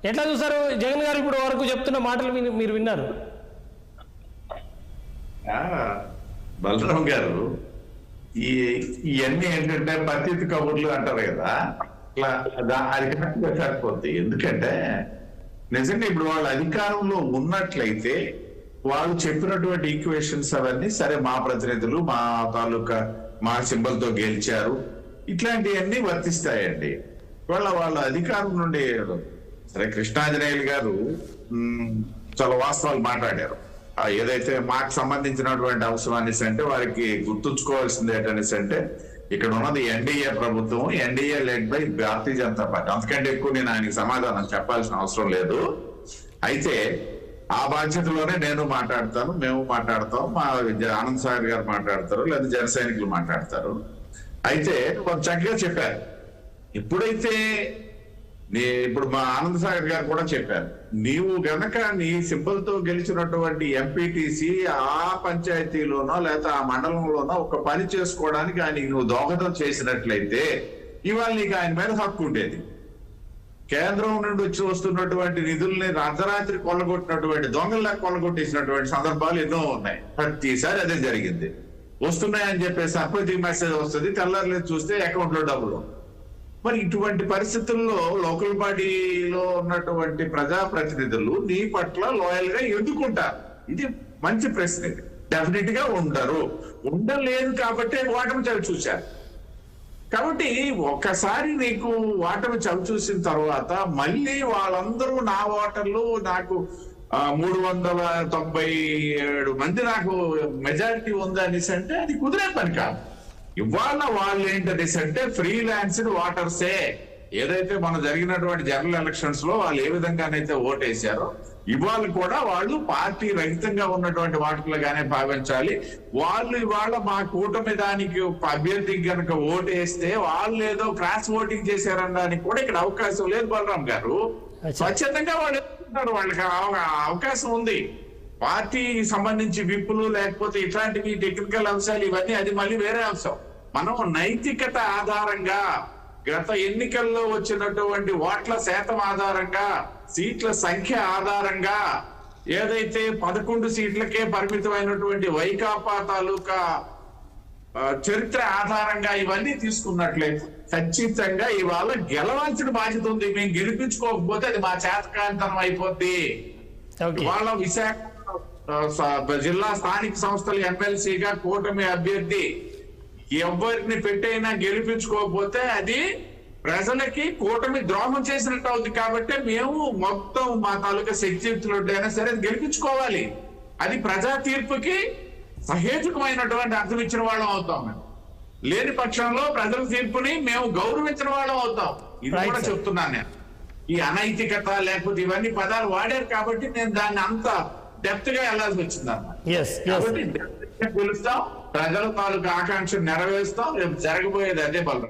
ఎట్లా చూసారు జగన్ గారు ఇప్పుడు వరకు చెప్తున్న మాటలు మీరు విన్నారు? బలరాం గారు, ఇవన్నీ ఏంటంటే పత్తి కబుర్లు అంటారు కదా, అట్లా అది కరెక్ట్గా సరిపోద్ది. ఎందుకంటే నిజంగా ఇప్పుడు వాళ్ళ అధికారంలో ఉన్నట్లయితే వాళ్ళు చెప్పినటువంటి ఈక్వేషన్స్ అవన్నీ సరే, మా ప్రతినిధులు మా తాలూకా మా సింబల్ తో గెలిచారు, ఇట్లాంటివన్నీ వర్తిస్తాయండి. వాళ్ళ అధికారం నుండి సరే కృష్ణాంజనేయులు గారు చాలా వాస్తవాలు మాట్లాడారు. ఏదైతే మాకు సంబంధించినటువంటి అంశం అనేసి అంటే వారికి గుర్తుంచుకోవాల్సింది ఏంటనేసి అంటే ఇక్కడ ఉన్నది ఎన్డీఏ ప్రభుత్వం, NDA led by Bharatiya Janata party. అంతకంటే ఎక్కువ నేను ఆయనకి సమాధానం చెప్పాల్సిన అవసరం లేదు. అయితే ఆ బాధ్యతలోనే నేను మాట్లాడతాను, మేము మాట్లాడతాం, మా ఆనంద్ సాగర్ గారు మాట్లాడతారు, లేదా జన సైనికులు మాట్లాడతారు. అయితే వాళ్ళు చక్కగా చెప్పారు. ఎప్పుడైతే ఇప్పుడు మా ఆనంద్ సాగర్ గారు కూడా చెప్పారు, నీవు గనక నీ సింబల్ తో గెలిచినటువంటి ఎంపీటీసీ ఆ పంచాయతీలోనో లేదా ఆ మండలంలోనో ఒక పని చేసుకోవడానికి ఆయనకి నువ్వు దోహదం చేసినట్లయితే ఇవాళ నీకు ఆయన మీద హక్కు ఉండేది. కేంద్రం నుండి వస్తున్నటువంటి నిధుల్ని అర్ధరాత్రి కొల్లగొట్టినటువంటి దొంగల్లా కొల్లగొట్టేసినటువంటి సందర్భాలు ఎన్నో ఉన్నాయి. ప్రతిసారి అదే జరిగింది. వస్తున్నాయని చెప్పేసి అప్పటికి మెసేజ్ వస్తుంది, తెల్లారలేదు చూస్తే అకౌంట్ లో డబ్బులు. మరి ఇటువంటి పరిస్థితుల్లో లోకల్ బాడీలో ఉన్నటువంటి ప్రజాప్రతినిధులు నీ పట్ల లాయల్ గా ఎందుకుంటారు? ఇది మంచి ప్రశ్న. డెఫినెట్ గా ఉండరు. ఉండలేదు కాబట్టి ఓటమి చవి చూశారు. కాబట్టి ఒకసారి నీకు ఓటమి చవి చూసిన తర్వాత మళ్ళీ వాళ్ళందరూ నా ఓటర్లు నాకు 397 మంది నాకు మెజారిటీ ఉంది అనేసి అంటే అది కుదిరే పని కాదు. ఇవాళ వాళ్ళు ఏంటనేసి అంటే ఫ్రీలాన్స్డ్ ఓటర్సే. ఏదైతే మన జరిగినటువంటి జనరల్ ఎలక్షన్స్ లో వాళ్ళు ఏ విధంగానైతే ఓటేశారో ఇవాళ కూడా వాళ్ళు పార్టీ రహితంగా ఉన్నటువంటి ఓటర్లుగానే భావించాలి. వాళ్ళు ఇవాళ మా కూటమి దానికి అభ్యర్థికి కనుక ఓటేస్తే వాళ్ళు ఏదో క్రాస్ ఓటింగ్ చేశారనడానికి కూడా ఇక్కడ అవకాశం లేదు. బలరాం గారు స్వచ్ఛందంగా వాళ్ళు వాళ్ళకి అవకాశం ఉంది. పార్టీకి సంబంధించి విప్పులు లేకపోతే ఇట్లాంటివి టెక్నికల్ అంశాలు ఇవన్నీ అది మళ్ళీ వేరే అంశం. మనం నైతికత ఆధారంగా గత ఎన్నికల్లో వచ్చినటువంటి ఓట్ల శాతం ఆధారంగా సీట్ల సంఖ్య ఆధారంగా ఏదైతే 11 సీట్లకే పరిమితమైనటువంటి వైకాపా తాలూకా చరిత్ర ఆధారంగా ఇవన్నీ తీసుకున్నట్లయితే ఖచ్చితంగా ఇవాళ గెలవాల్సిన బాధ్యత ఉంది. మేము గెలిపించుకోకపోతే అది మా చేతకాంతనం అయిపోద్ది. ఇవాళ విశాఖ జిల్లా స్థానిక సంస్థల ఎమ్మెల్సీగా కూటమి అభ్యర్థి ఎవరిని పెట్టైనా గెలిపించుకోకపోతే అది ప్రజలకి కూటమి ద్రోహం చేసినట్టు అవుతుంది. కాబట్టి మేము మొత్తం మా తాలూకా శక్తియుక్తులైనా సరే గెలిపించుకోవాలి. అది ప్రజా తీర్పుకి సహేతుకమైనటువంటి అర్థం ఇచ్చిన వాళ్ళం అవుతాం. లేని పక్షంలో ప్రజల తీర్పుని మేము గౌరవించిన వాళ్ళం అవుతాం. ఇది కూడా చెప్తున్నాను నేను. ఈ అనైతికత లేకపోతే ఇవన్నీ పదాలు వాడారు కాబట్టి నేను దాన్ని అంత డెప్త్ గా వెళ్లాల్సి వచ్చింది అన్నమాట. కాబట్టి గెలుస్తాం, ప్రజల తాలూకా ఆకాంక్ష నెరవేరుస్తాం. రేపు జరగబోయేది అదే బలం.